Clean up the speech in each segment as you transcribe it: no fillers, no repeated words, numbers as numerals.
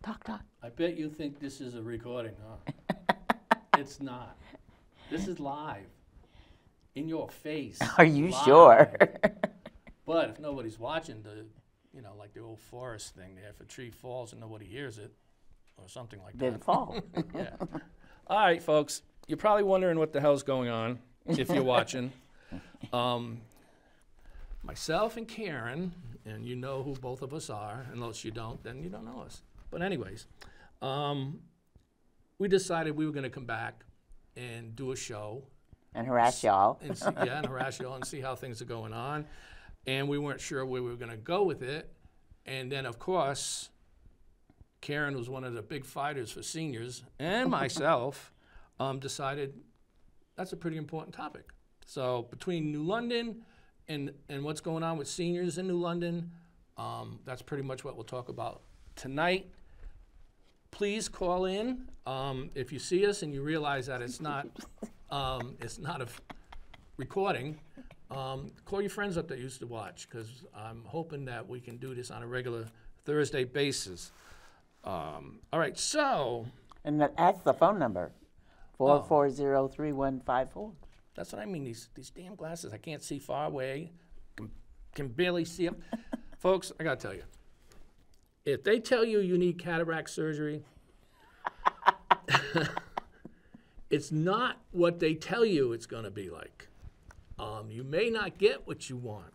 Talk. I bet you think this is a recording, huh? It's not. This is live. In your face. Are you live. sure? But if nobody's watching, like the old forest thing there, if a tree falls and nobody hears it, or something like that. Did it fall? Yeah. All right, folks. You're probably wondering what the hell's going on if you're watching. Myself and Karen, and you know who both of us are. Unless you don't, then you don't know us. But anyways, we decided we were going to come back and do a show. And harass y'all. And harass y'all and see how things are going on. And we weren't sure where we were going to go with it. And then, of course, Karen was one of the big fighters for seniors, and myself decided that's a pretty important topic. So between New London and what's going on with seniors in New London, that's pretty much what we'll talk about tonight. Please call in if you see us and you realize that it's not a recording. Call your friends up that used to watch, because I'm hoping that we can do this on a regular Thursday basis. All right, so. And that's the phone number, 440-3154. That's what I mean, these damn glasses. I can't see far away, can barely see them. Folks, I gotta tell you, if they tell you you need cataract surgery, it's not what they tell you it's gonna be like. You may not get what you want.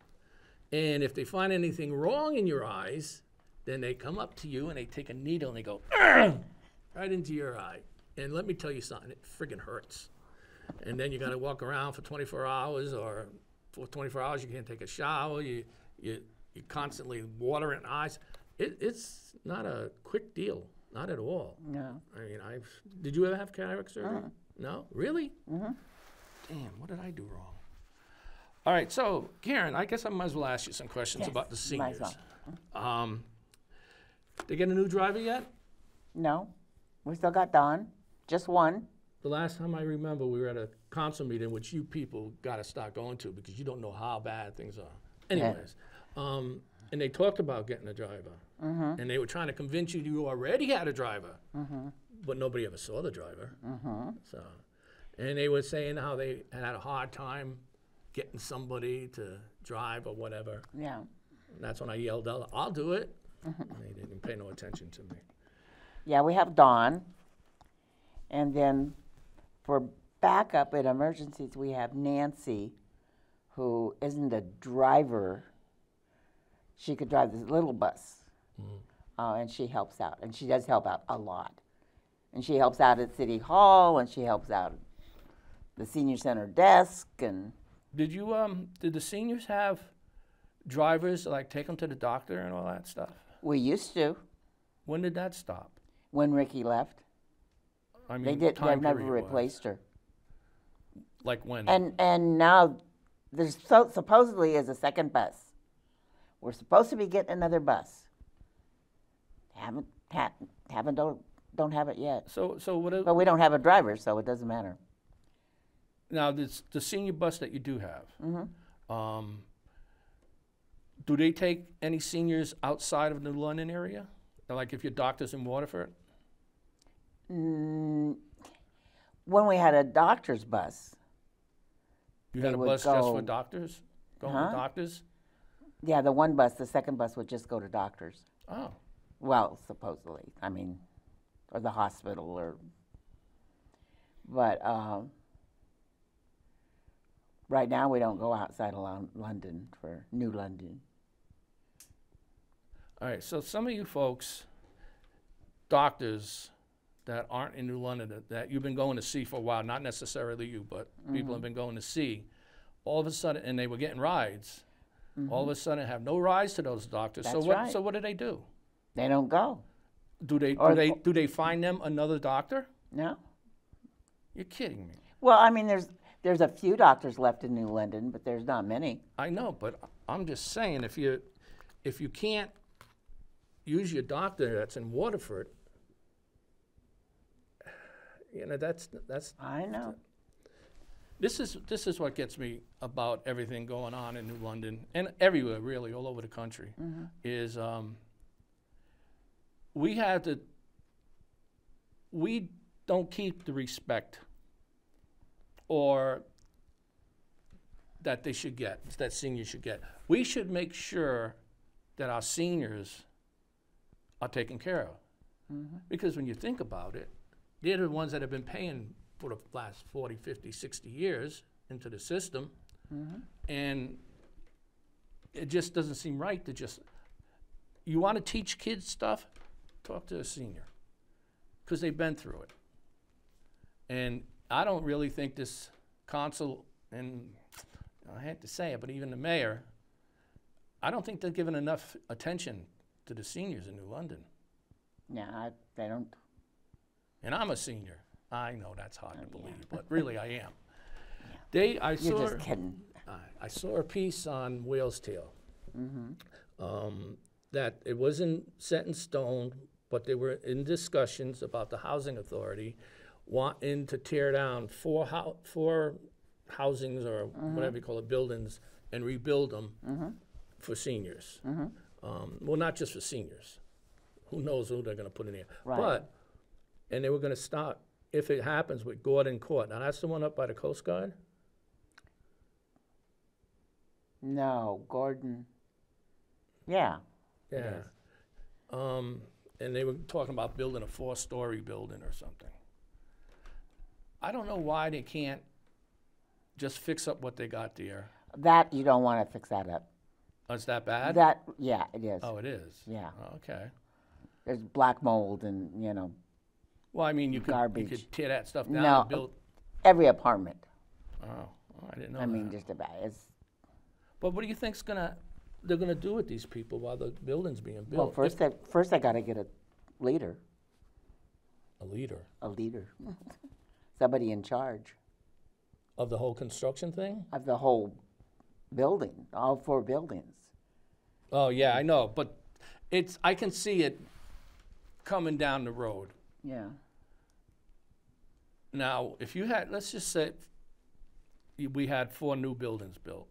And if they find anything wrong in your eyes, then they come up to you and they take a needle and they go right into your eye. And let me tell you something, it friggin' hurts. And then you got to walk around for 24 hours, or for 24 hours you can't take a shower. You constantly watering eyes. It's not a quick deal, not at all. No. I mean, did you ever have cataract surgery? No, really? Mm-hmm. Damn, what did I do wrong? All right, so Karen, I guess I might as well ask you some questions about the seniors. Might as well. They get a new driver yet? No, we still got Don, just one. The last time I remember, we were at a council meeting, which you people got to start going to because you don't know how bad things are. Anyways, and they talked about getting a driver, and they were trying to convince you already had a driver, but nobody ever saw the driver. So, and they were saying how they had a hard time getting somebody to drive or whatever. Yeah. And that's when I yelled out, "I'll do it." And they didn't pay no attention to me. Yeah, we have Dawn. And then for backup in emergencies, we have Nancy, who isn't a driver. She could drive this little bus, and she helps out. And she does help out a lot. And she helps out at City Hall, and she helps out at the senior center desk. And did the seniors have drivers to, like, take them to the doctor and all that stuff? We used to. When did that stop? When Ricky left. I mean, They've never replaced her. Like when? And now there's supposedly is a second bus. We're supposed to be getting another bus. Don't have it yet. So what? But we don't have a driver, so it doesn't matter. Now the senior bus that you do have. Do they take any seniors outside of the London area? Like if your doctor's in Waterford? When we had a doctor's bus. You had a bus just for doctors? Going to doctors? Yeah, the second bus would just go to doctors. Oh. Well, supposedly. I mean, or the hospital but right now we don't go outside of London for New London. All right, so some of you folks, doctors that aren't in New London, that you've been going to see for a while, not necessarily you, but people have been going to see, all of a sudden, and they were getting rides, all of a sudden have no rides to those doctors. That's right. So what do they do? They don't go. Do they find them another doctor? No. You're kidding me. Well, I mean, there's a few doctors left in New London, but there's not many. I know, but I'm just saying, if you can't use your doctor that's in Waterford, that's. I know. This is what gets me about everything going on in New London and everywhere, really, all over the country, is we had to we don't keep the respect or that they should get, that seniors should get. We should make sure that our seniors are taken care of. Because when you think about it, they're the ones that have been paying for the last 40, 50, 60 years into the system. And it just doesn't seem right to just, you want to teach kids stuff, talk to a senior, because they've been through it. And I don't really think this council, and I hate to say it, but even the mayor, I don't think they're giving enough attention to the seniors in New London. Yeah, they don't. And I'm a senior. I know that's hard to believe, but really I am. You're just kidding. I saw a piece on Whale's Tail that it wasn't set in stone, but they were in discussions about the housing authority wanting to tear down four housings or whatever you call it, buildings, and rebuild them for seniors. Well, not just for seniors. Who knows who they're going to put in there. Right. And they were going to start, if it happens, with Gordon Court. Now, that's the one up by the Coast Guard? No, Gordon. Yeah. Yeah. And they were talking about building a 4-story building or something. I don't know why they can't just fix up what they got there. That, you don't want to fix that up. Oh, it's that bad? Yeah, it is. Oh, it is? Yeah. Oh, okay. There's black mold and, you know, Well, I mean, you garbage. could tear that stuff down No, and build. every apartment. Oh, I didn't know I mean, that. just about. It's, But what do you think's they're gonna do with these people while the building's being built? well, first I got to get a leader. A leader A leader. Somebody in charge of the whole construction thing? of the whole building, all 4 buildings. Oh yeah, I know, but I can see it coming down the road. Yeah. Now, if you had, let's just say, we had 4 new buildings built.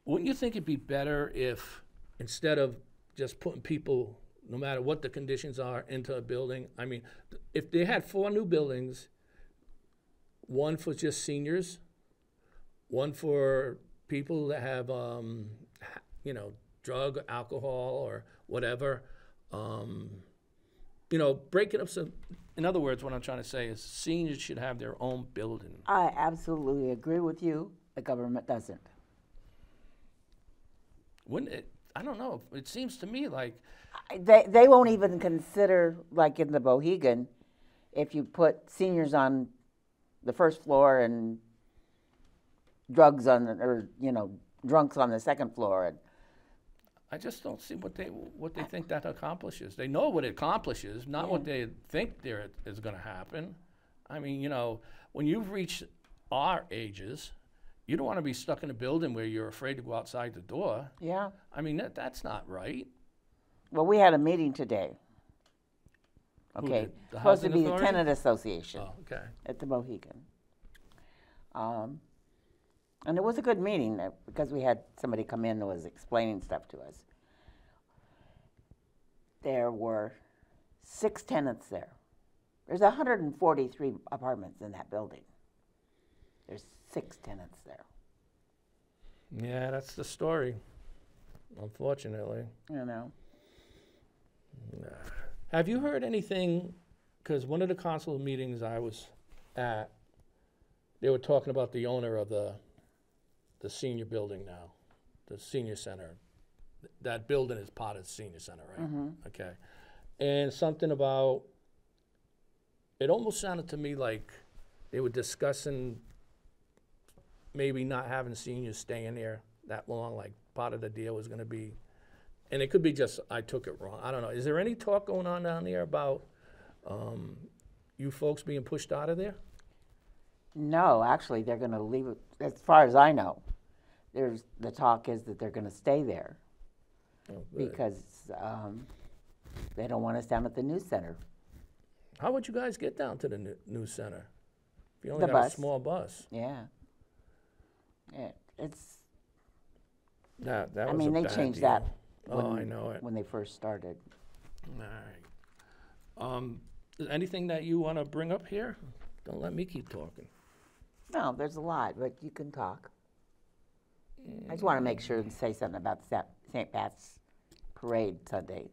Wouldn't you think it'd be better if, instead of just putting people, no matter what the conditions are, into a building, I mean, if they had 4 new buildings, one for just seniors, one for people that have, you know, drug, alcohol, or whatever, you know, break it up so, in other words, what I'm trying to say is seniors should have their own building. I absolutely agree with you. The government doesn't. Wouldn't it? I don't know. It seems to me like, They won't even consider, like in the Mohegan, if you put seniors on the first floor and drunks on the second floor. And I just don't see what they think that accomplishes. They know what it accomplishes, not what they think there is going to happen. I mean, you know, when you've reached our ages, you don't want to be stuck in a building where you're afraid to go outside the door. Yeah. I mean, that's not right. Well, we had a meeting today. Okay. did? The Supposed to Housing be the Authority? tenant association Oh, okay. at the Mohegan. And it was a good meeting because we had somebody come in that was explaining stuff to us. There were 6 tenants there. There's 143 apartments in that building. There's 6 tenants there. Yeah, that's the story, unfortunately. You know. Have you heard anything, because one of the council meetings I was at, they were talking about the owner of the senior building now, the senior center. That building is part of the senior center, right? Okay. And something about, it almost sounded to me like they were discussing maybe not having seniors staying there that long, like part of the deal was going to be, and it could be just I took it wrong. I don't know. Is there any talk going on down there about you folks being pushed out of there? No, actually, they're going to leave it. As far as I know, the talk is that they're going to stay there Oh, good. because they don't want us down at the news center. How would you guys get down to the news center? If you only The got bus. a small bus. Yeah. It's. That I was mean, a they bad changed deal. that. Oh, I know it. When they first started. All right. Is anything that you want to bring up here? Don't let me keep talking. No, there's a lot, but you can talk. I just want to make sure and say something about St. Pat's Parade Sunday.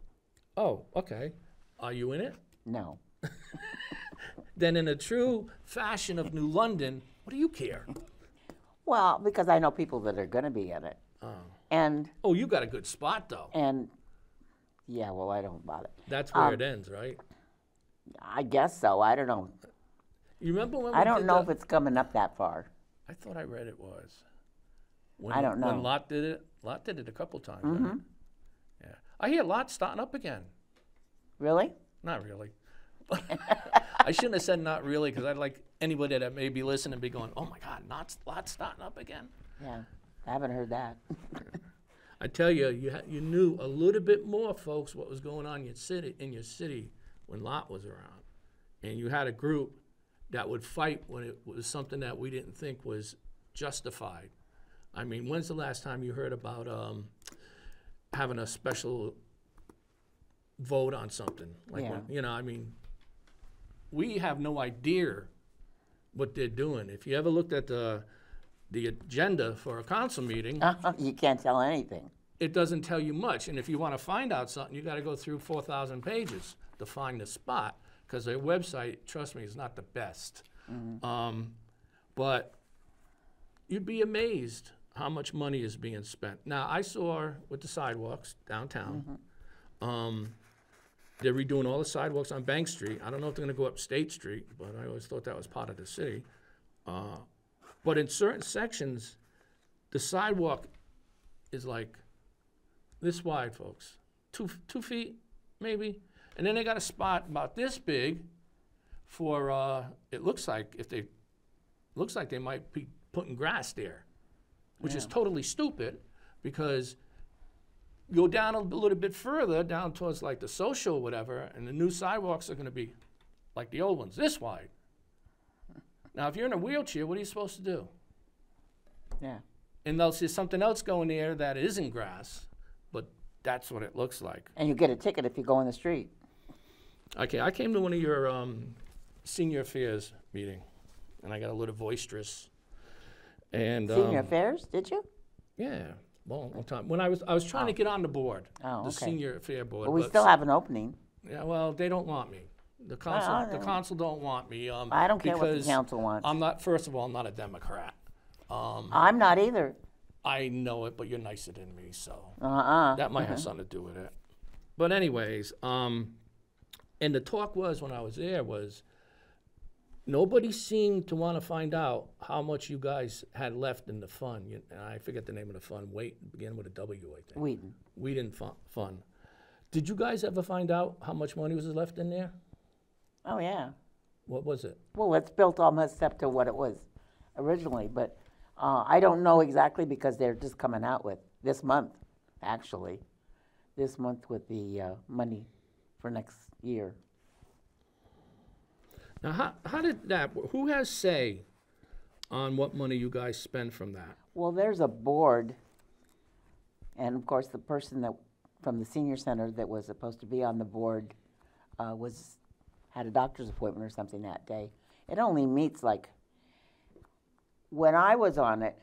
Oh, okay. Are you in it? No. Then in a true fashion of New London, what do you care? Well, because I know people that are going to be in it. Oh. And, Oh, you got a good spot, though. and, yeah, well, I don't bother. That's where it ends, right? I guess so. I don't know. You remember when we I don't did know the- if it's coming up that far. I thought I read it was. I don't know. When Lot did it a couple times. Right? Yeah. I hear Lot starting up again. Really? Not really. I shouldn't have said not really, because I'd like anybody that may be listening be going, oh my God, Lot's starting up again. Yeah. I haven't heard that. I tell you, you knew a little bit more, folks, what was going on in your city when Lot was around. And you had a group that would fight when it was something that we didn't think was justified. I mean, when's the last time you heard about having a special vote on something? Like, Yeah. I mean, we have no idea what they're doing. If you ever looked at the agenda for a council meeting, You can't tell anything. it doesn't tell you much. And if you want to find out something, you got to go through 4,000 pages to find the spot, because their website, trust me, is not the best. But you'd be amazed how much money is being spent. Now, I saw with the sidewalks downtown, they're redoing all the sidewalks on Bank Street. I don't know if they're going to go up State Street, but I always thought that was part of the city. But in certain sections, the sidewalk is like this wide, folks. 2 feet, maybe. And then they got a spot about this big for, it looks like they might be putting grass there, which is totally stupid, because you go down a little bit further, down towards like the social or whatever, and the new sidewalks are going to be like the old ones, this wide. Now, if you're in a wheelchair, what are you supposed to do? Yeah. And they'll see something else going there that isn't grass, but that's what it looks like. And you get a ticket if you go in the street. Okay, I came to one of your senior affairs meeting, and I got a little boisterous. And Senior Affairs, did you? yeah, well, long time. When I was trying to get on the board, Oh, the okay. senior affair board. Well, we but still have an opening. Yeah, well, they don't want me. The council don't want me. I don't care what the because council wants. I'm not. First of all, I'm not a Democrat. I'm not either. I know it, but you're nicer than me, so Uh-uh. that might have something to do with it. But anyways, and the talk was when I was there was nobody seemed to want to find out how much you guys had left in the fund. And I forget the name of the fund. Began with a W, I think. Whedon Fund. Did you guys ever find out how much money was left in there? Oh, yeah. What was it? Well, it's built almost up to what it was originally, but I don't know exactly because they're just coming out with this month, actually. This month with the money for next year. Now, how did that, who has say on what money you guys spend from that? Well, there's a board, and of course, the person that from the senior center that was supposed to be on the board had a doctor's appointment or something that day. It only meets like, when I was on it,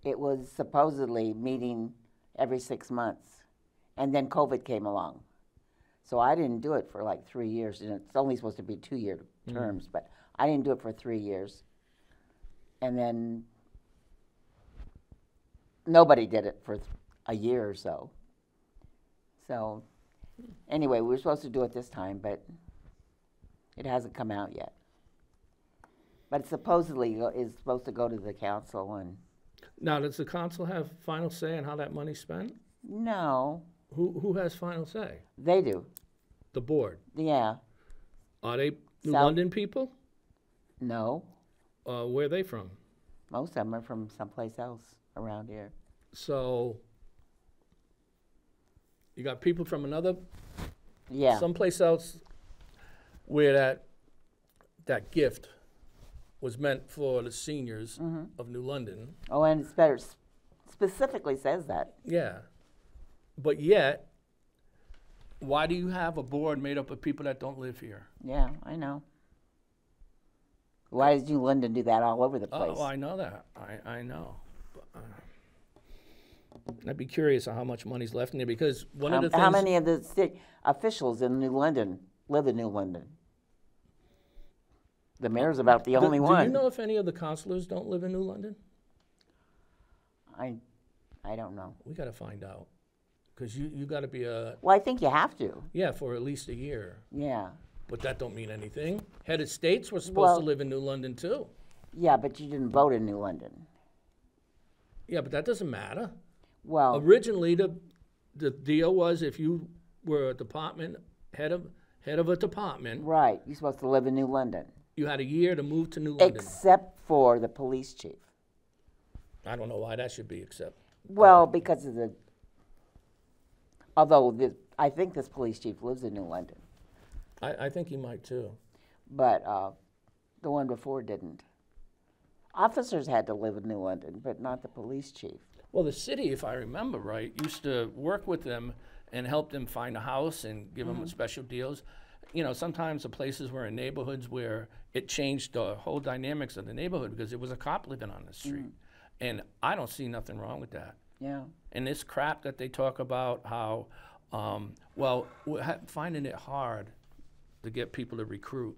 it was supposedly meeting every 6 months, and then COVID came along. So I didn't do it for like 3 years, and it's only supposed to be 2-year terms, but I didn't do it for 3 years. And then nobody did it for a year or so. So anyway, we were supposed to do it this time, but it hasn't come out yet. But it supposedly is supposed to go to the council and... Now, does the council have final say on how that money's spent? No. Who has final say? They do. The board. Yeah. Are they New South- London people? No. Where are they from? Most of them are from someplace else around here. So you got people from another, Yeah. someplace else where that gift was meant for the seniors of New London. Oh, and it's better, specifically says that. Yeah. But yet, Why do you have a board made up of people that don't live here? Yeah, I know. Why does New London do that all over the place? Oh, I know that. I know. I'd be curious on how much money's left in there, because one of the things... How many of the city officials in New London live in New London? The mayor's about the only one. Do you know if any of the councilors don't live in New London? I don't know. We got to find out, because you got to be a... Well, I think you have to. Yeah, for at least a year. Yeah. But that don't mean anything. Head of states were supposed to live in New London too. Yeah, but you didn't vote in New London. Yeah, but that doesn't matter. Well, originally the deal was if you were a department head of a department, right, you're supposed to live in New London. You had a year to move to New London. Except for the police chief. I don't know why that should be except. Well, because of the. Although I think this police chief lives in New London. I think he might too. But the one before didn't. Officers had to live in New London, but not the police chief. Well, the city, if I remember right, used to work with them and help them find a house and give them special deals. You know, sometimes the places were in neighborhoods where it changed the whole dynamics of the neighborhood because there was a cop living on the street. And I don't see nothing wrong with that. Yeah. And this crap that they talk about how, we're finding it hard to get people to recruit,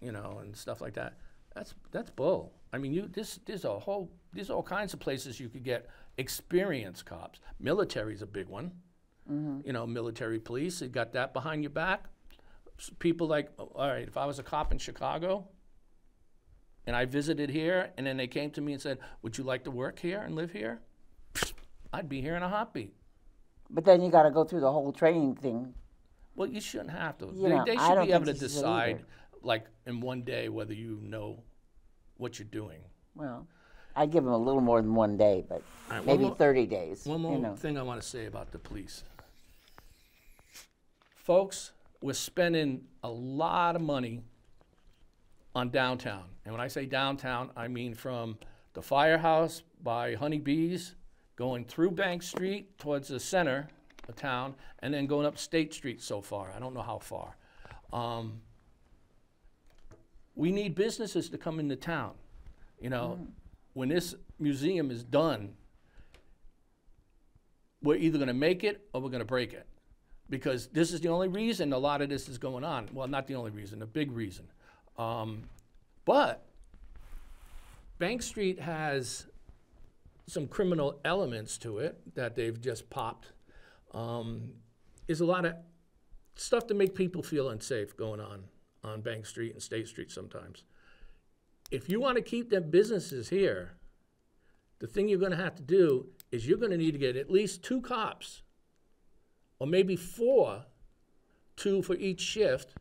you know, and stuff like that. That's bull. I mean, there's all kinds of places you could get experienced cops. Military's a big one. You know, military police, you got that behind your back. People like, all right, if I was a cop in Chicago and I visited here and then they came to me and said, would you like to work here and live here? I'd be here in a heartbeat. But then you got to go through the whole training thing. Well, you shouldn't have to. You know, they I should don't be able to think you should decide, either. like, in one day whether you know what you're doing. Well, I'd give them a little more than one day, but All right, maybe 30 days. One more you know. thing I want to say about the police. Folks, we're spending a lot of money on downtown. And when I say downtown, I mean from the firehouse by Honeybees, going through Bank Street towards the center of town, and then going up State Street so far. I don't know how far. We need businesses to come into town. You know, when this museum is done, we're either going to make it or we're going to break it. Because this is the only reason a lot of this is going on. Well, not the only reason, a big reason. But Bank Street has some criminal elements to it that they've just popped. There's a lot of stuff to make people feel unsafe going on Bank Street and State Street sometimes. If you want to keep them businesses here, the thing you're going to have to do is you're going to need to get at least 2 cops, or maybe 4, 2 for each shift,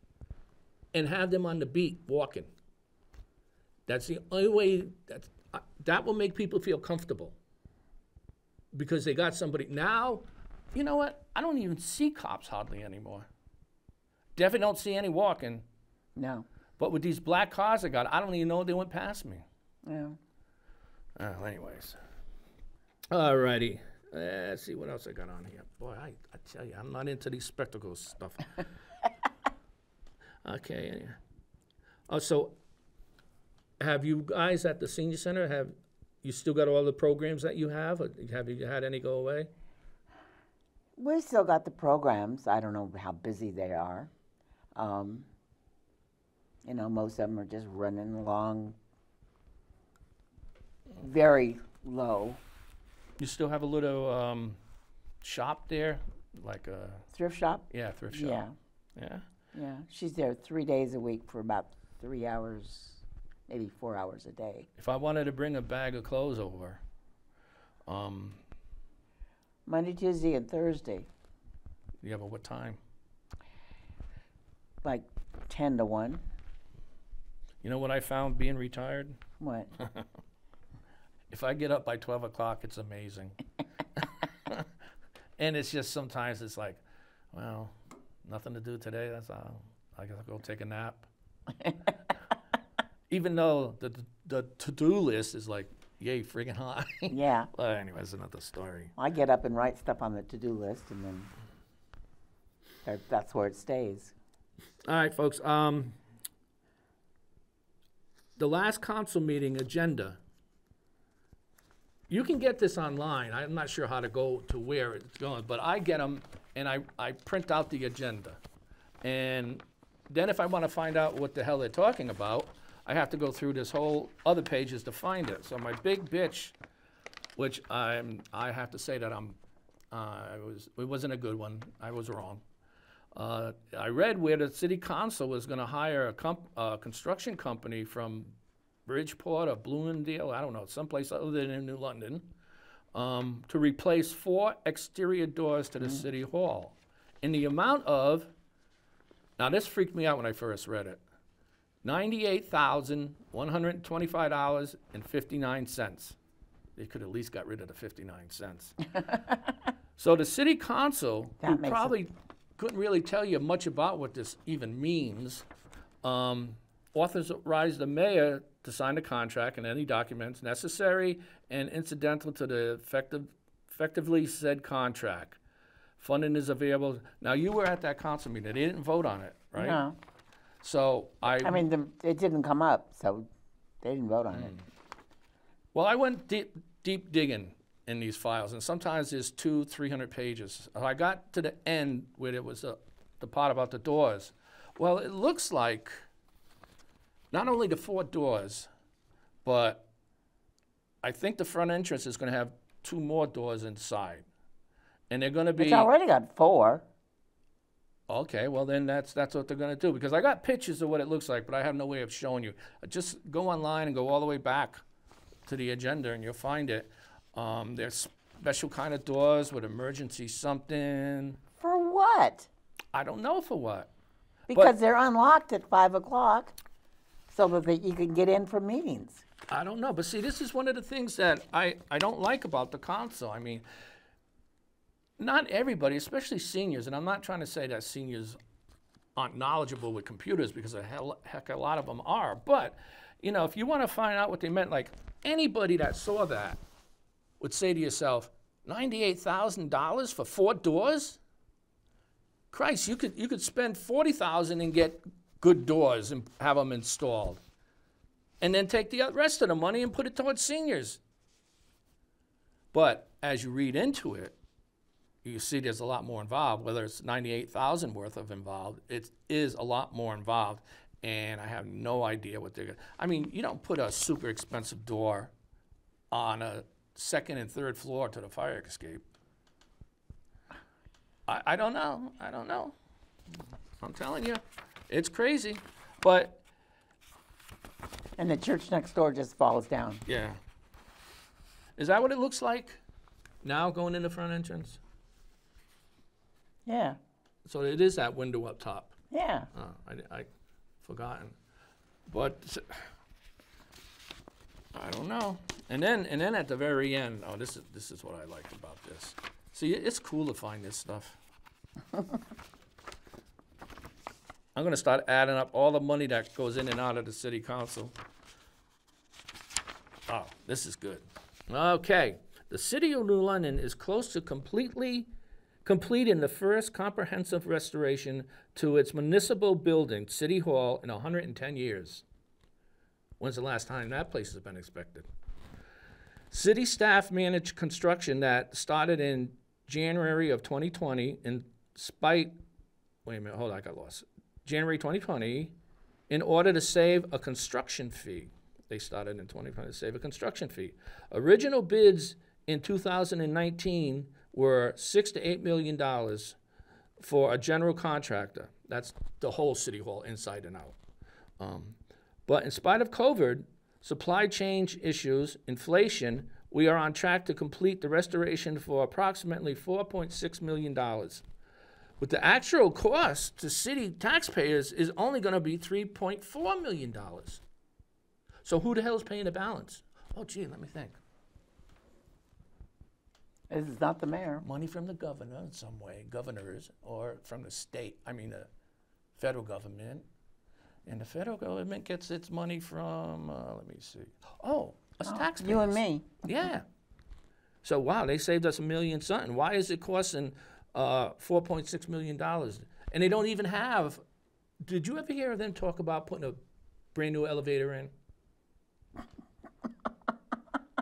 and have them on the beat walking. That's the only way that will make people feel comfortable, because they got somebody. Now, you know what? I don't even see cops hardly anymore. Definitely don't see any walking. No. But with these black cars I got, I don't even know they went past me. Yeah. Anyways. All righty. Let's see what else I got on here. Boy, I tell you, I'm not into these spectacles stuff. Okay. Oh, so have you guys at the senior center, have you still got all the programs that you have? Or have you had any go away? We still got the programs. I don't know how busy they are. You know, most of them are just running along very low. You still have a little shop there, like a Thrift shop? Yeah, thrift shop. Yeah. Yeah. Yeah. She's there 3 days a week for about 3 hours, maybe 4 hours a day. If I wanted to bring a bag of clothes over, Monday, Tuesday, and Thursday, yeah, but what time? like 10 to 1. You know what I found being retired? What? If I get up by 12 o'clock, it's amazing. And it's just sometimes it's like, well, nothing to do today. That's all. I gotta go take a nap. Even though the to-do list is like, yay, friggin' high. Yeah. Well, anyways, another story. I get up and write stuff on the to-do list, and then That's where it stays. All right, folks. The last council meeting agenda. You can get this online. I'm not sure how to go to where it's going, but I get them and I print out the agenda. And then if I want to find out what the hell they're talking about, I have to go through this whole other pages to find it. So my big bitch, which I have to say that it wasn't a good one. I was wrong. I read where the city council was going to hire a construction company from Bridgeport or Bloomingdale, I don't know, someplace other than in New London, to replace 4 exterior doors to the city hall. In the amount of, now this freaked me out when I first read it, $98,125.59. They could at least got rid of the 59 cents. So the city council, who probably couldn't really tell you much about what this even means, authorized the mayor to sign the contract and any documents necessary and incidental to the effectively said contract. Funding is available. Now, you were at that council meeting. They didn't vote on it, right? No. So I mean, it didn't come up, so they didn't vote on it. Well, I went deep digging in these files, and sometimes there's 200-300 pages. I got to the end where it was the part about the doors. Well, it looks like not only the 4 doors, but I think the front entrance is going to have 2 more doors inside. And they're going to be... It's already got 4. Okay, well then that's what they're going to do. Because I got pictures of what it looks like, but I have no way of showing you. Just go online and go all the way back to the agenda and you'll find it. There's special kind of doors with emergency something. For what? I don't know for what. Because they're unlocked at 5 o'clock so that you can get in for meetings. I don't know. But see, this is one of the things that I don't like about the council. I mean, not everybody, especially seniors, and I'm not trying to say that seniors aren't knowledgeable with computers, because heck, a lot of them are. But, you know, if you want to find out what they meant, like anybody that saw that would say to yourself, $98,000 for 4 doors? Christ, you could spend $40,000 and get good doors and have them installed, and then take the rest of the money and put it towards seniors. But as you read into it, you see there's a lot more involved. Whether it's $98,000 worth of involved, it is a lot more involved, and I have no idea what they're going to. I mean, you don't put a super expensive door on a 2nd and 3rd floor to the fire escape. I don't know. I don't know. I'm telling you, it's crazy. But And the church next door just falls down. yeah, is that what it looks like now going in the front entrance? Yeah. So it is that window up top. Yeah. Oh, I forgotten, but I don't know. And then at the very end, oh, this is what I liked about this. See, it's cool to find this stuff. I'm gonna start adding up all the money that goes in and out of the city council. Oh, this is good. Okay, the city of New London is close to completing the first comprehensive restoration to its municipal building, City Hall, in 110 years. When's the last time that place has been inspected? City staff managed construction that started in January of 2020 January 2020, in order to save a construction fee. They started in 2020 to save a construction fee. Original bids in 2019 were $6 to $8 million for a general contractor. That's the whole City Hall, inside and out. But in spite of COVID, supply chain issues, inflation, we are on track to complete the restoration for approximately $4.6 million. But the actual cost to city taxpayers is only going to be $3.4 million. So who the hell is paying the balance? Oh, gee, let me think. This is not the mayor. Money from the governor in some way, governors, or from the state, the federal government. And the federal government gets its money from, let me see. Oh, us taxpayers. You and me. Yeah. So, wow, they saved us $1 million something. Why is it costing $4.6 million? And they don't even have. Did you ever hear them talk about putting a brand new elevator in?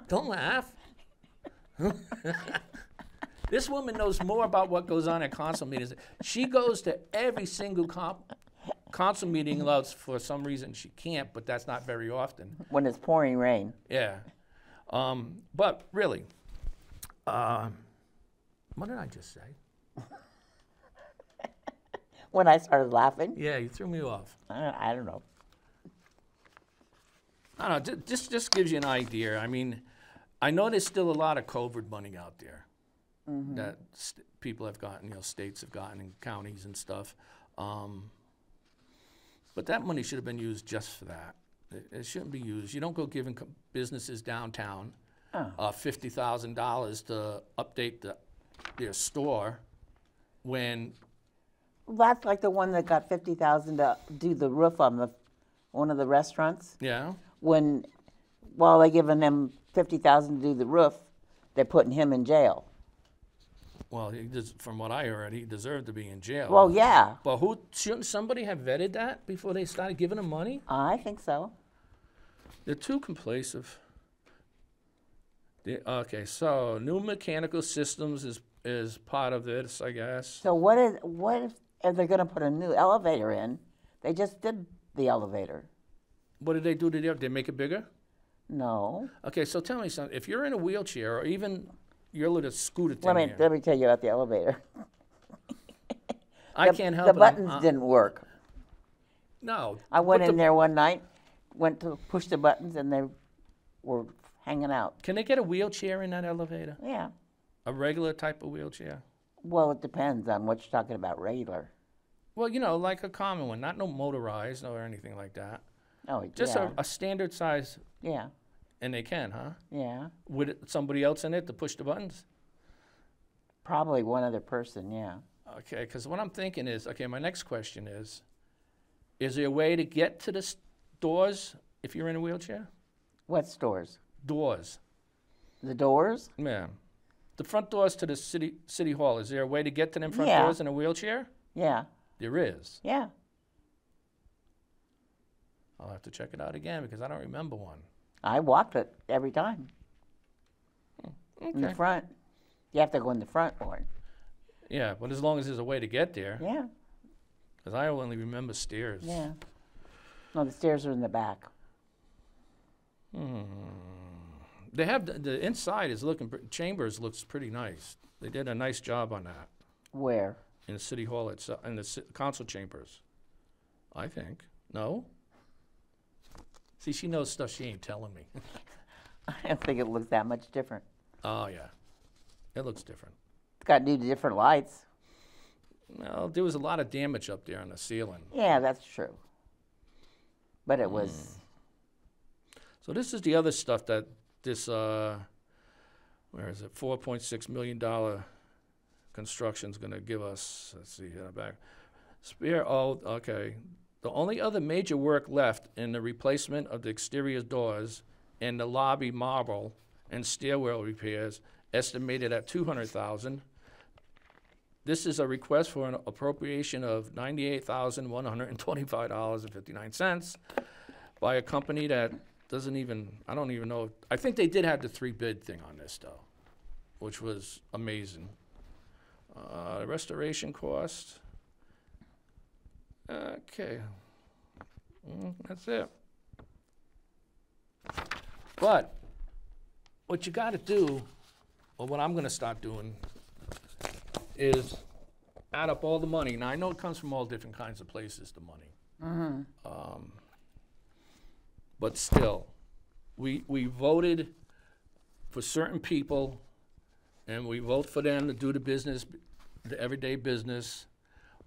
Don't laugh. This woman knows more about what goes on at council meetings. She goes to every single council meeting, unless for some reason she can't, but that's not very often. When it's pouring rain. Yeah. But really, what did I just say? When I started laughing, Yeah, you threw me off. I don't know. I don't know, this just gives you an idea. I mean, I know there's still a lot of COVID money out there that people have gotten, states have gotten, and counties and stuff. But that money should have been used just for that. It shouldn't be used. You don't go giving businesses downtown $50,000 to update their store when. That's like the one that got $50,000 to do the roof on one of the restaurants. Yeah. While they're giving them $50,000 to do the roof, they're putting him in jail. Well, from what I heard, he deserved to be in jail. Well, yeah. But shouldn't somebody have vetted that before they started giving him money? I think so. They're too complacent. Okay, so new mechanical systems is part of this, I guess. So what if they're going to put a new elevator in? They just did the elevator. What did they do to it? Did they make it bigger? No. Okay, so tell me something. If you're in a wheelchair or even your little scooter thing Let me tell you about the elevator. I can't help it. it. The buttons didn't work. No. I went in there one night, went to push the buttons, and they were hanging out. Can they get a wheelchair in that elevator? Yeah. A regular type of wheelchair? Well, it depends on what you're talking about, regular. Well, like a common one, not no motorized or anything like that. Oh, Just yeah. a standard size. Yeah. And they can, huh? Yeah. With somebody else in it to push the buttons? Probably one other person, yeah. Okay, because what I'm thinking is, my next question is there a way to get to the doors if you're in a wheelchair? What stores? Doors. The doors? Yeah. The front doors to the city hall, is there a way to get to them front Yeah. doors in a wheelchair? Yeah. There is. Yeah. I'll have to check it out again because I don't remember one. I walked it every time. In the front. You have to go in the front one. Yeah, but as long as there's a way to get there. Yeah. Because I only remember stairs. Yeah. No, the stairs are in the back. They have the inside is chambers looks pretty nice. They did a nice job on that Where? in the city hall itself, in the council chambers. I think. No? See, she knows stuff she ain't telling me. I don't think it looks that much different. Oh yeah, it looks different. It's got new different lights. Well, there was a lot of damage up there on the ceiling. Yeah, that's true. But it was. So this is the other stuff that this, where is it, $4.6 million construction's going to give us. Let's see here back. Okay. The only other major work left in the replacement of the exterior doors and the lobby marble and stairwell repairs, estimated at $200,000. This is a request for an appropriation of $98,125.59 by a company that I don't even know. I think they did have the 3-bid thing on this, though, which was amazing. Restoration cost. Okay. That's it. But what you got to do, or what I'm going to start doing, is add up all the money. Now, I know it comes from all different kinds of places, the money. But still, we voted for certain people, and we vote for them to do the business, the everyday business.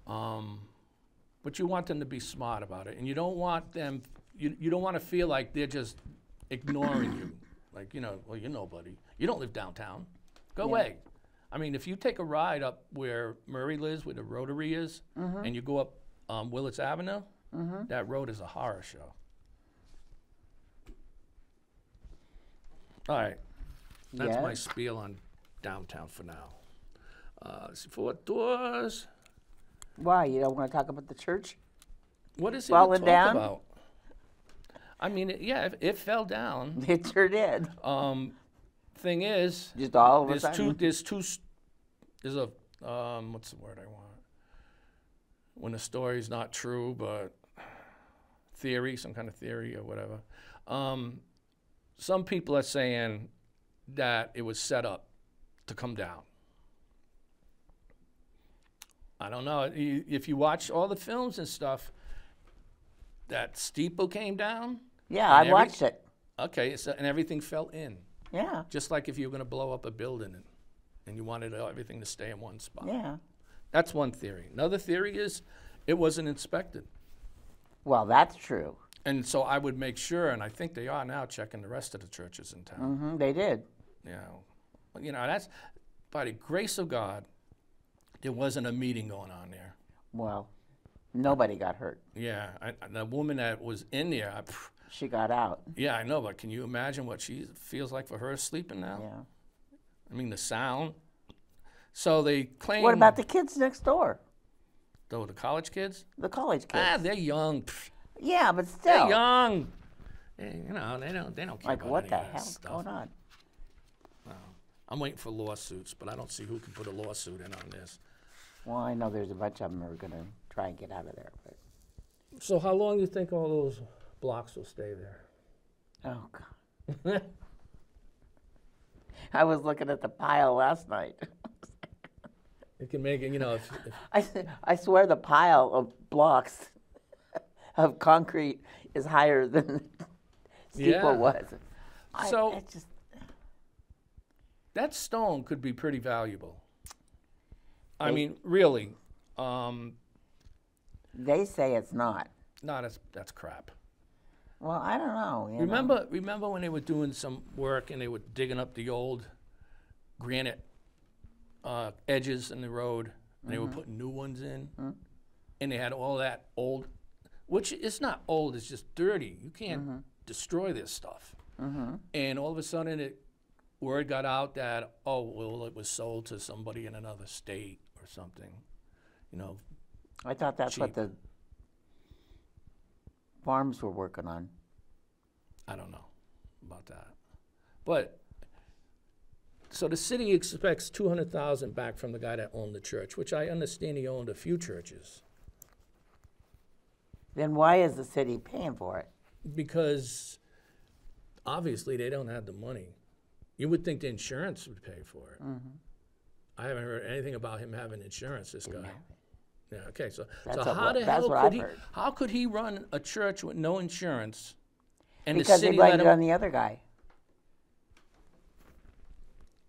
But you want them to be smart about it, and you don't want them. You don't want to feel like they're just ignoring you. Like, well, you're nobody. You don't live downtown. Go away. I mean, if you take a ride up where Murray lives, where the Rotary is, and you go up Willits Avenue, that road is a horror show. All right. That's my spiel on downtown for now. For doors. Why? You don't want to talk about the church? What is it Falling to talk down? about? I mean, it fell down. It sure did. Thing is, Just all of a sudden. there's a what's the word I want? When a story's not true, but theory, some kind of theory or whatever. Some people are saying that it was set up to come down. I don't know. If you watch all the films and stuff, that steeple came down. Yeah, I watched it. Okay, so, and everything fell in. Yeah. Just like if you were going to blow up a building and you wanted everything to stay in one spot. Yeah. That's one theory. Another theory is it wasn't inspected. Well, that's true. And so I would make sure, and I think they are now checking the rest of the churches in town. Mm-hmm, they did. That's by the grace of God, there wasn't a meeting going on there. Well, nobody got hurt. Yeah, the woman that was in there, She got out. yeah, I know, but can you imagine what she feels like for her sleeping now? Yeah. I mean, the sound. So they claim. What about the kids next door? The college kids? The college kids. They're young. Yeah, but still. They're young. They don't care Like, about what any the of that hell's stuff. going on? I'm waiting for lawsuits, but I don't see who can put a lawsuit in on this. Well, I know there's a bunch of them who are going to try and get out of there. But So how long do you think all those blocks will stay there? oh, God. I was looking at the pile last night. It can make it, if I swear the pile of blocks of concrete is higher than the steeple Yeah. was. So- it's just, that stone could be pretty valuable. I They- mean, really. they say it's not. No, that's crap. Well, I don't know. You Remember when they were doing some work and they were digging up the old granite edges in the road, and they were putting new ones in, and they had all that old, which is not old, it's just dirty. You can't destroy this stuff. And all of a sudden, word got out that it was sold to somebody in another state or something. I thought that's what cheap. the farms were working on. I don't know about that, but. So the city expects $200,000 back from the guy that owned the church, which I understand he owned a few churches. Then why is the city paying for it? Because obviously they don't have the money. You would think the insurance would pay for it. I haven't heard anything about him having insurance, this guy. Yeah, okay, so how the hell could he, how could he run a church with no insurance and Because the they city let blamed it him? on the other guy.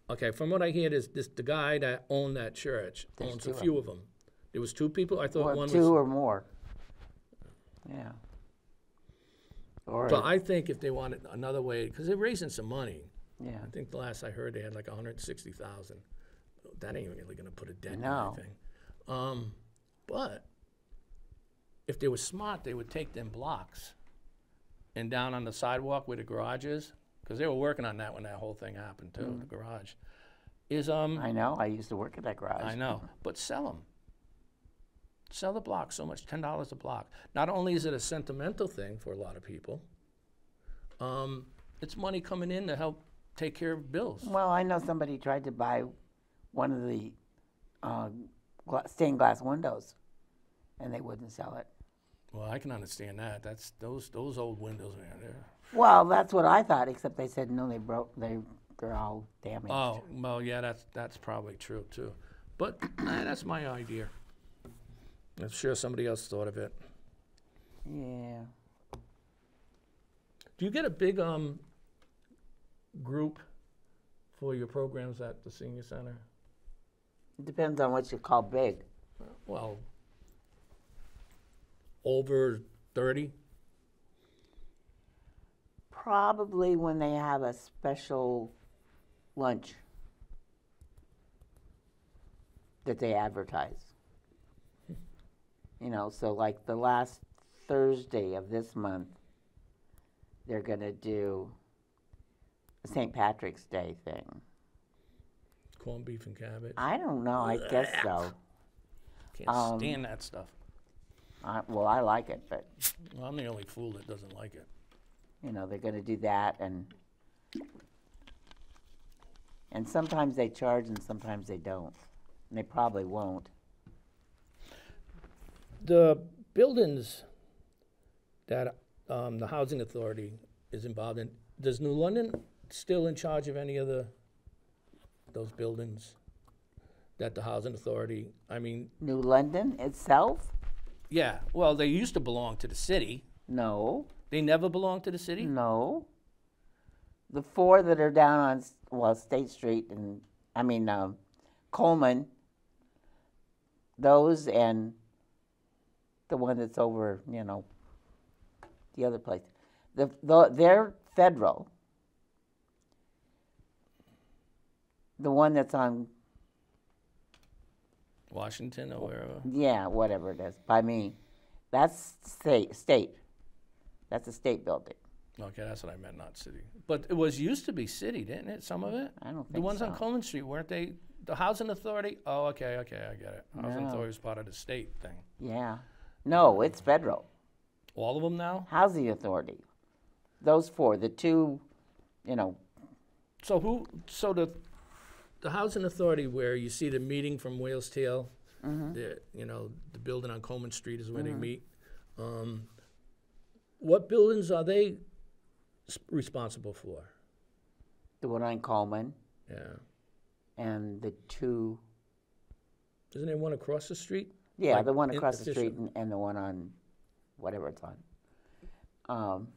Okay, from what I hear, the guy that owned that church owns a few of them. There was two people. I thought Or one two was. or more. Yeah. Or But I think if they wanted another way, because they're raising some money. yeah. I think the last I heard they had like 160,000. That ain't really going to put a dent No. in anything. But if they were smart, they would take them blocks and down on the sidewalk where the garage is, because they were working on that when that whole thing happened too. The garage is I know. I used to work at that garage. I know, but sell them. Sell the block so much, $10 a block. Not only is it a sentimental thing for a lot of people, it's money coming in to help take care of bills. Well, I know somebody tried to buy one of the stained glass windows, and they wouldn't sell it. Well, I can understand that. That's those old windows, man. Well, that's what I thought, except they said no, they're all damaged. Oh, well, yeah, that's probably true too. But that's my idea. I'm sure somebody else thought of it. Yeah. Do you get a big group for your programs at the senior center? It depends on what you call big. Well, over 30? Probably when they have a special lunch that they advertise. So like the last Thursday of this month, they're going to do a St. Patrick's Day thing. Corned beef and cabbage? I don't know. I guess so. Can't stand that stuff. Well, I like it, but Well, I'm the only fool that doesn't like it. you know, they're going to do that, and sometimes they charge and sometimes they don't. And they probably won't. The buildings that the housing authority is involved in, does New London still in charge of any of those buildings that the housing authority, I mean, New London itself? yeah, well, they used to belong to the city. No. They never belonged to the city? No. The 4 that are down on, State Street and, Coleman, those and the one that's over, the other place. They're federal. The one that's on, Washington or wherever? yeah, whatever it is, by me, that's state. That's a state building. Okay, that's what I meant, not city. But it used to be city, didn't it, some of it? I don't think The ones so. on Coleman Street, weren't they? The housing authority? Oh, okay, I get it. Housing No. authority was part of the state thing. Yeah. No, it's federal. All of them now? Housing authority. Those 4, the 2, So the housing authority where you see the meeting from Whale's Tail, the building on Coleman Street is where they meet. What buildings are they responsible for? the one on Coleman Yeah. and the 2. Isn't there one across the street? Yeah, Like the one in across the street addition- and the one on whatever it's on.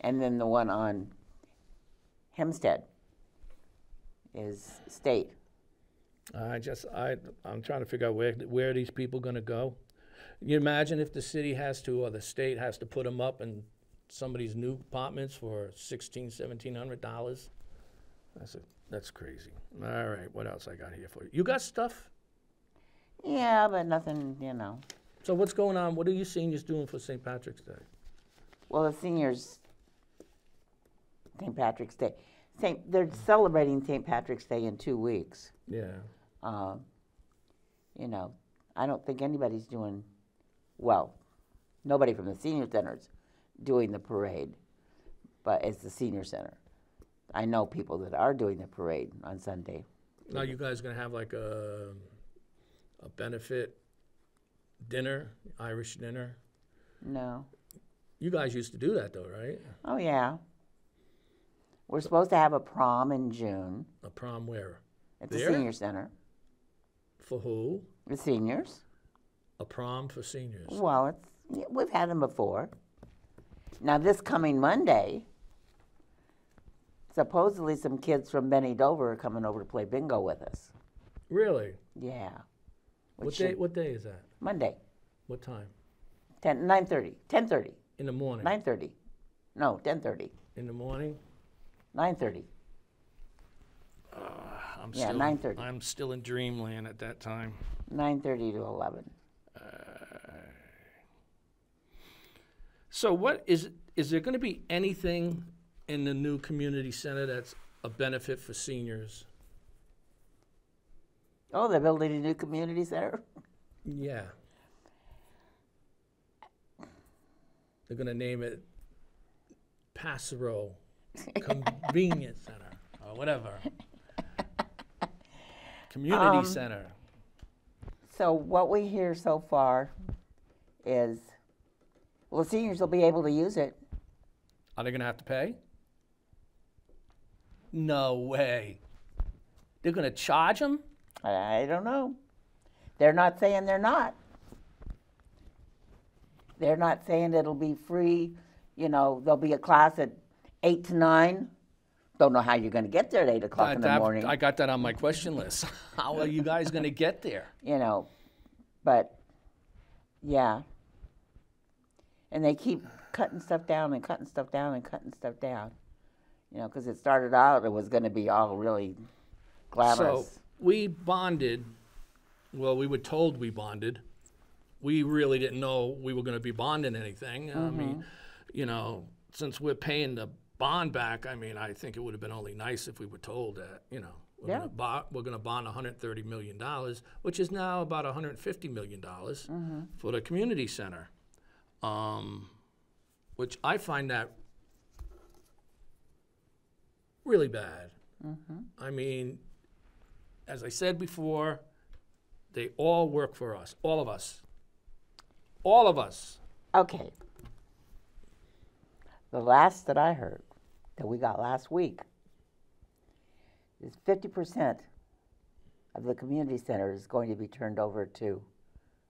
And then the one on Hempstead is state. I'm trying to figure out where are these people going to go. You imagine if the city has to, or the state has to put them up in somebody's new apartments for $1,700. That's crazy. All right, what else I got here for you? You got stuff? Yeah, but nothing, So what's going on? What are you seniors doing for St. Patrick's Day? Well, the seniors, St. Patrick's Day. They're celebrating St. Patrick's Day in 2 weeks. Yeah. I don't think anybody's doing, nobody from the senior center's doing the parade, but it's the senior center. I know people that are doing the parade on Sunday. Now you guys going to have like a benefit dinner, Irish dinner? No. You guys used to do that though, right? Oh, yeah. We're supposed to have a prom in June A prom where? at the There? senior center. For who? The seniors. A prom for seniors. Well, we've had them before. Now, this coming Monday, supposedly some kids from Benny Dover are coming over to play bingo with us. Really? Yeah. What day is that? Monday, What time? 10:30. In the morning. 9:30. No, 10:30. In the morning? 9:30. Yeah, 9:30. I'm still in dreamland at that time. 9:30 to 11. So what is there going to be anything in the new community center that's a benefit for seniors? Oh, they're building a new community center? Yeah. They're going to name it Passero Convenience Center or whatever. Community Center. So what we hear so far is, well, the seniors will be able to use it. Are they going to have to pay? No way. They're going to charge them? I don't know. They're not saying they're not. They're not saying it'll be free. There'll be a class at 8 to 9. Don't know how you're going to get there at 8 o'clock in the morning. I got that on my question list. How are you guys going to get there? But yeah. And they keep cutting stuff down and cutting stuff down and cutting stuff down. Because it started out, it was going to be all really glamorous. So we bonded. Well, we were told we bonded. We really didn't know we were going to be bonding anything. I mean, since we're paying the bond back, I think it would have been only nice if we were told that, We're gonna bond $130 million, which is now about $150 million for the community center, which I find that really bad. I mean, as I said before, they all work for us, all of us. All of us. Okay. The last that I heard, that we got last week, is 50% of the community center is going to be turned over to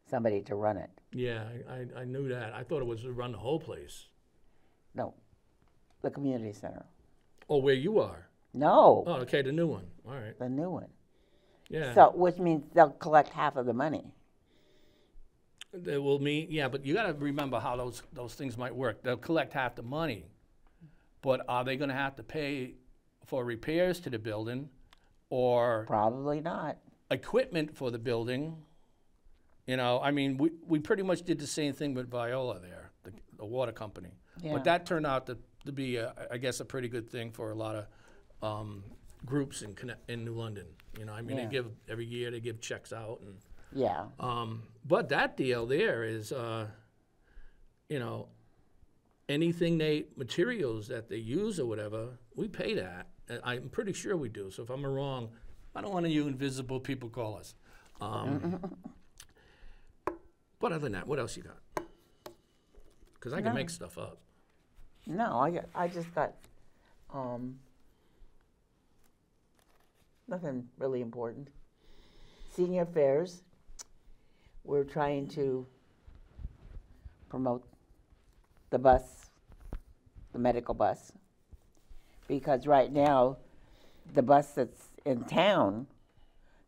somebody to run it. Yeah, I knew that. I thought it was to run the whole place. No, the community center. Oh, where you are? No. Oh, okay, the new one. All right. The new one. Yeah. So, which means they'll collect half of the money. They will mean, yeah, but you got to remember how those things might work. They'll collect half the money, but are they going to have to pay for repairs to the building or Probably not. equipment for the building? You know, I mean, we pretty much did the same thing with Viola there, the water company. Yeah. But that turned out to be, I guess, a pretty good thing for a lot of groups in New London. You know, I mean, Yeah. they give every year they give checks out and. Yeah. But that deal there is, you know, anything materials that they use or whatever, we pay that. And I'm pretty sure we do. So if I'm wrong, I don't want you invisible people call us. But other than that, what else you got? Because I can make stuff up. No, I just got nothing really important. Senior affairs. We're trying to promote the bus, the medical bus, because right now, the bus that's in town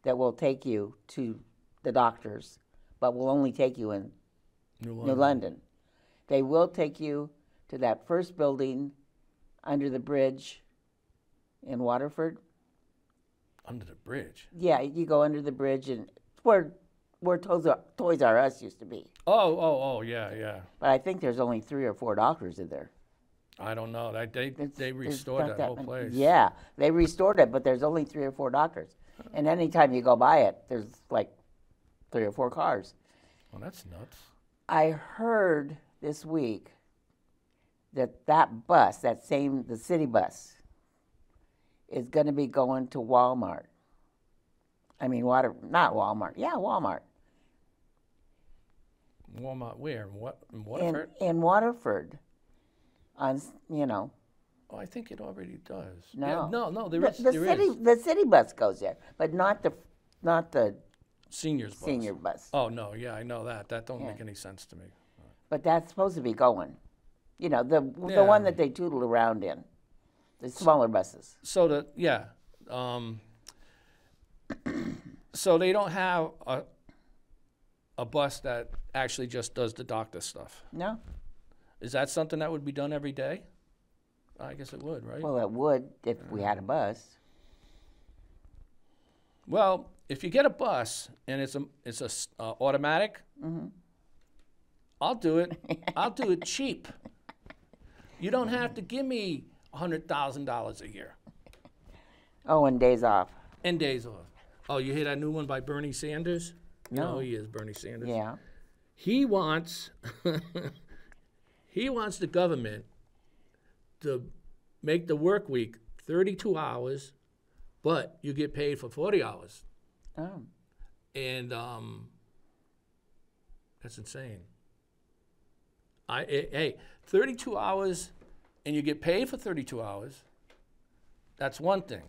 that will take you to the doctors, but will only take you in New London. They will take you to that first building under the bridge in Waterford. Under the bridge? Yeah, you go under the bridge, and where Toys R Us used to be. Oh, yeah. But I think there's only 3 or 4 doctors in there. I don't know. They restored that whole place. Yeah, they restored it, but there's only 3 or 4 doctors. And anytime you go by it, there's like 3 or 4 cars. Well, that's nuts. I heard this week that bus, the city bus, is going to be going to Walmart. I mean, not Walmart. Yeah, Walmart. Walmart where? In Waterford? In Waterford. Oh, I think it already does. No. Yeah, no, there is. The city bus goes there, but not the Seniors bus. senior bus. Oh, no, yeah, I know that. That don't make any sense to me. But that's supposed to be going. You know, the one that they tootle around in. The smaller buses. So so they don't have a bus that actually just does the doctor stuff. No. Is that something that would be done every day? I guess it would, right? Well, it would if we had a bus. Well, if you get a bus and it's a automatic, I'll do it. I'll do it cheap. You don't have to give me $100,000 a year. Oh, and days off. And days off. Oh, you hear that new one by Bernie Sanders? You know No. who he is, Bernie Sanders. Yeah. He wants the government to make the work week 32 hours, but you get paid for 40 hours. Oh. And that's insane. Hey, 32 hours and you get paid for 32 hours, that's one thing.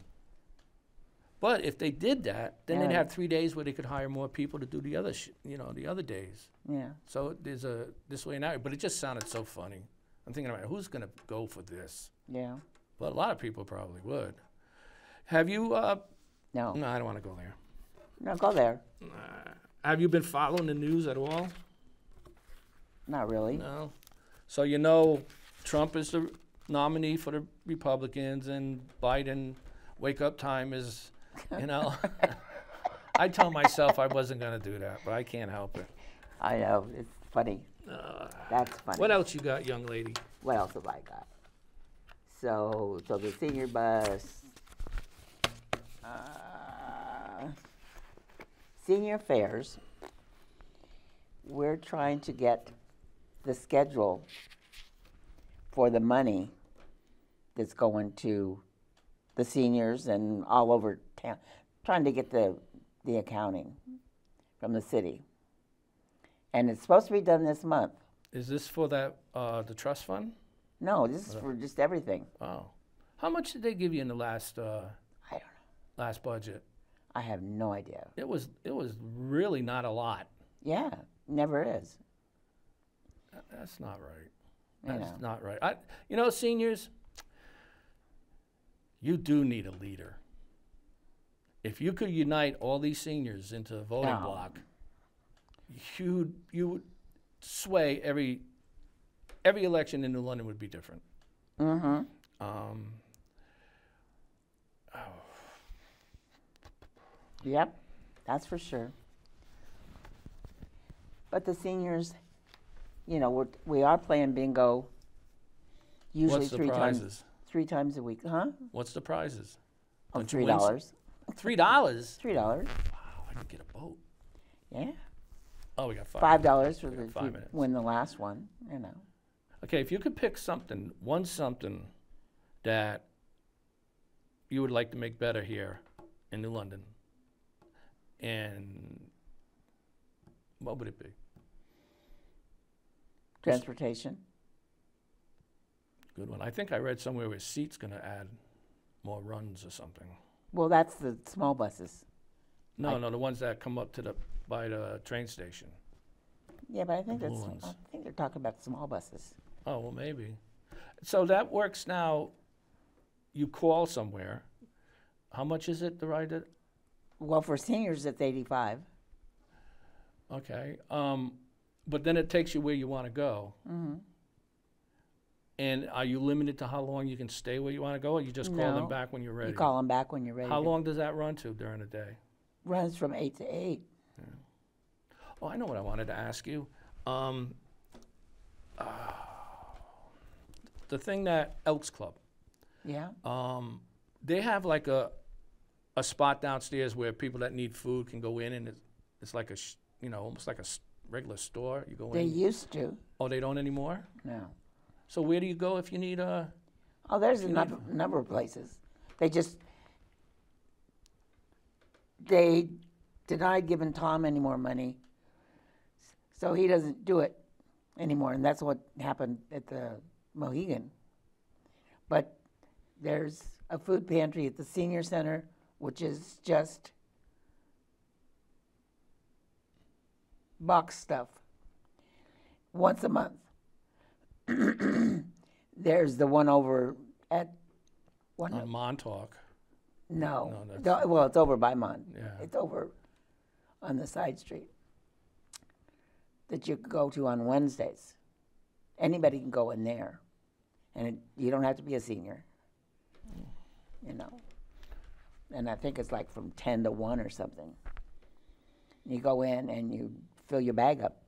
But if they did that, then they'd have 3 days where they could hire more people to do the other, the other days. Yeah. So there's this way and that way. But it just sounded so funny. I'm thinking about who's going to go for this. Yeah. Well, a lot of people probably would. Have you? No. No, I don't want to go there. No, go there. Have you been following the news at all? Not really. No. So Trump is the nominee for the Republicans, and Biden wake up time is, I told myself I wasn't going to do that, but I can't help it. I know. It's funny. That's funny. What else you got, young lady? What else have I got? So the senior bus. senior fairs, we're trying to get the schedule for the money that's going to the seniors and all over town, trying to get the accounting from the city. And it's supposed to be done this month. Is this for that the trust fund? No, this is for just everything. Oh, how much did they give you in the last I don't know. last budget? I have no idea. It was really not a lot. Yeah, never is. That's not right. You That's know. not right. You know, seniors, you do need a leader. If you could unite all these seniors into a voting No. bloc, you would sway every election in New London would be different. Mm-hmm. Yep, that's for sure. But the seniors, you know, we are playing bingo. Usually What's the prizes? 3 times a week, huh? What's the prizes? Oh, Don't you win $3. $3? $3. Wow, I could get a boat. Yeah. Oh, we got $5 for We got the 5 if you minutes. win the last one. You know. Okay, if you could pick something that you would like to make better here in New London, and what would it be? Transportation. Good one. I think I read somewhere where Seat's going to add more runs or something. Well, that's the small buses. No, the ones that come up by the train station. Yeah, but I think blue that's. ones. I think they're talking about small buses. Oh, well, maybe. So that works now. You call somewhere. How much is it to ride it? Well, for seniors, it's $85. Okay. But then it takes you where you want to go. Mm-hmm. And are you limited to how long you can stay where you want to go, or you just call No. them back when you're ready? You call them back when you're ready. How long does that run to during the day? Runs from 8 to 8. Oh, I know what I wanted to ask you. The thing that Elks Club, Yeah. they have like a spot downstairs where people that need food can go in, and it's like almost like a regular store. You go They in. used to. Oh, they don't anymore? No. So where do you go if you need a? Oh, there's you a need number of places. They denied giving Tom any more money, so he doesn't do it anymore, and that's what happened at the Mohegan. But there's a food pantry at the senior center, which is just box stuff once a month. There's the one over at On Montauk. No, No, that's- well, it's over by Mon. Yeah. It's over on the side street that you go to on Wednesdays. Anybody can go in there, and you don't have to be a senior. You know, and I think it's like from 10 to 1 or something. You go in and you fill your bag up.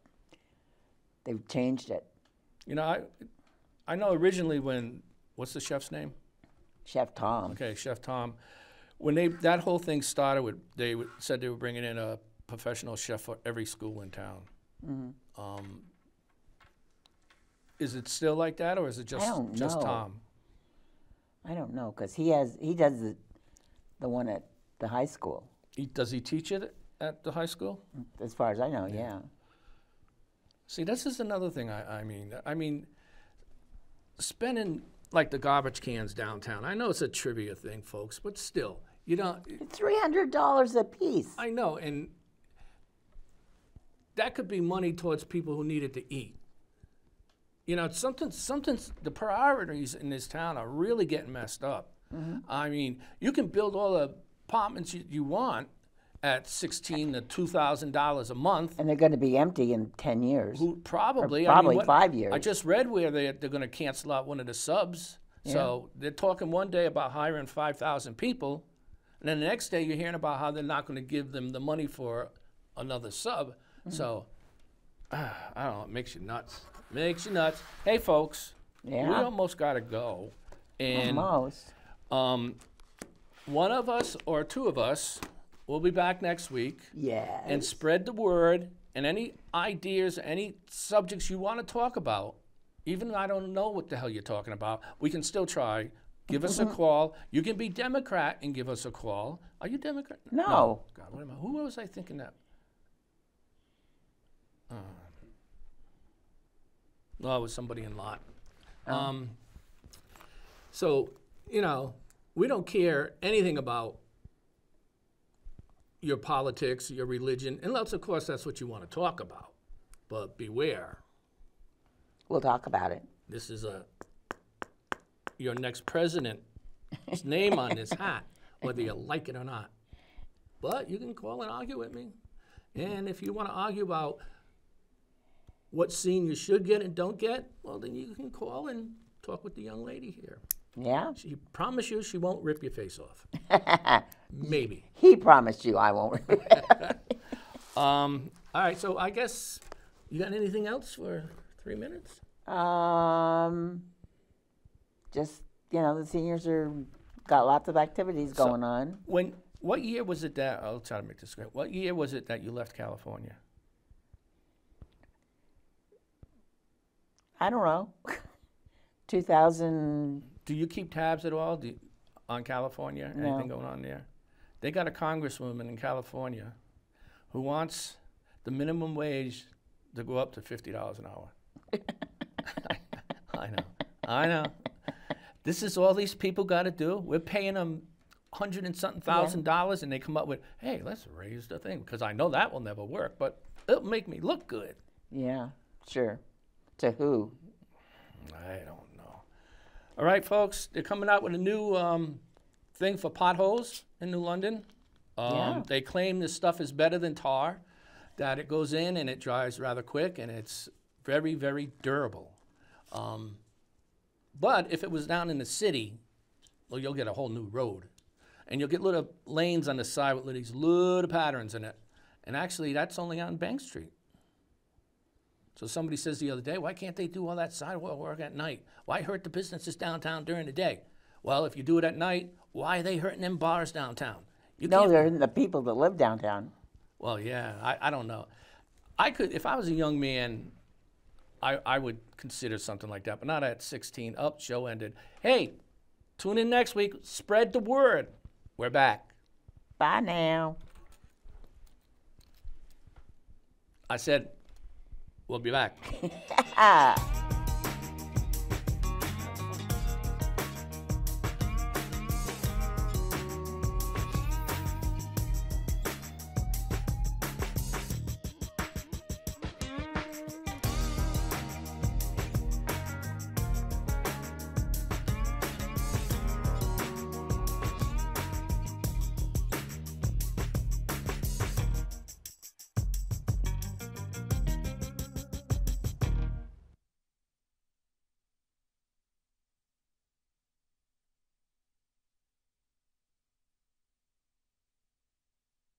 They've changed it. You know, I know originally what's the chef's name? Chef Tom. Okay, Chef Tom. When that whole thing started, they said they were bringing in a professional chef for every school in town. Mm-hmm. Is it still like that, or is it just don't just know. Tom? I don't know, because he does the one at the high school. Does he teach it at the high school? As far as I know, yeah. See, this is another thing. I mean, spending like the garbage cans downtown. I know it's a trivia thing, folks, but still, you don't. It's $300 a piece. I know, and that could be money towards people who need it to eat. You know, the priorities in this town are really getting messed up. Mm-hmm. I mean, you can build all the apartments you want at $1,600 to $2,000 a month. And they're going to be empty in 10 years. Probably. Or probably 5 years. I just read where they're going to cancel out one of the subs. Yeah. So they're talking one day about hiring 5,000 people, and then the next day you're hearing about how they're not going to give them the money for another sub. Mm-hmm. So, I don't know, it makes you nuts. Makes you nuts. Hey, folks, Yeah. we almost got to go. And Almost. one of us or two of us we'll be back next week. Yes. And spread the word, and any ideas, any subjects you want to talk about, even if I don't know what the hell you're talking about, we can still try. Give us a call. You can be Democrat and give us a call. Are you Democrat? No. God, what am I? Who was I thinking that? No, it was somebody in Lot. So, you know, we don't care anything about your politics, your religion, unless, of course, that's what you want to talk about. But beware. We'll talk about it. This is your next president's name on this hat, whether you like it or not. But you can call and argue with me. And if you want to argue about what seniors should get and don't get, well, then you can call and talk with the young lady here. Yeah? She promise you she won't rip your face off. Maybe. He promised you I won't. All right, so I guess you got anything else for 3 minutes? Just, you know, the seniors got lots of activities going on. What year was it that, I'll try to make this quick. What year was it that you left California? I don't know. 2000. Do you keep tabs at all on California? No. Anything going on there? They got a congresswoman in California who wants the minimum wage to go up to $50 an hour. I know. This is all these people got to do. We're paying them $100 and something thousand, and they come up with, hey, let's raise the thing, because I know that will never work, but it'll make me look good. Yeah, sure. To who? I don't know. All right, folks, they're coming out with a new thing for potholes in New London. They claim this stuff is better than tar, that it goes in and it dries rather quick, and it's very, very durable. But if it was down in the city, well, you'll get a whole new road. And you'll get little lanes on the side with these little patterns in it. And actually, that's only on Bank Street. So somebody says the other day, why can't they do all that sidewalk work at night? Why hurt the businesses downtown during the day? Well, if you do it at night, why are they hurting them bars downtown? No, they're hurting the people that live downtown. Well, yeah, I don't know. I could, if I was a young man, I would consider something like that, but not at 16. Oh, show ended. Hey, tune in next week. Spread the word. We're back. Bye now. I said, we'll be back.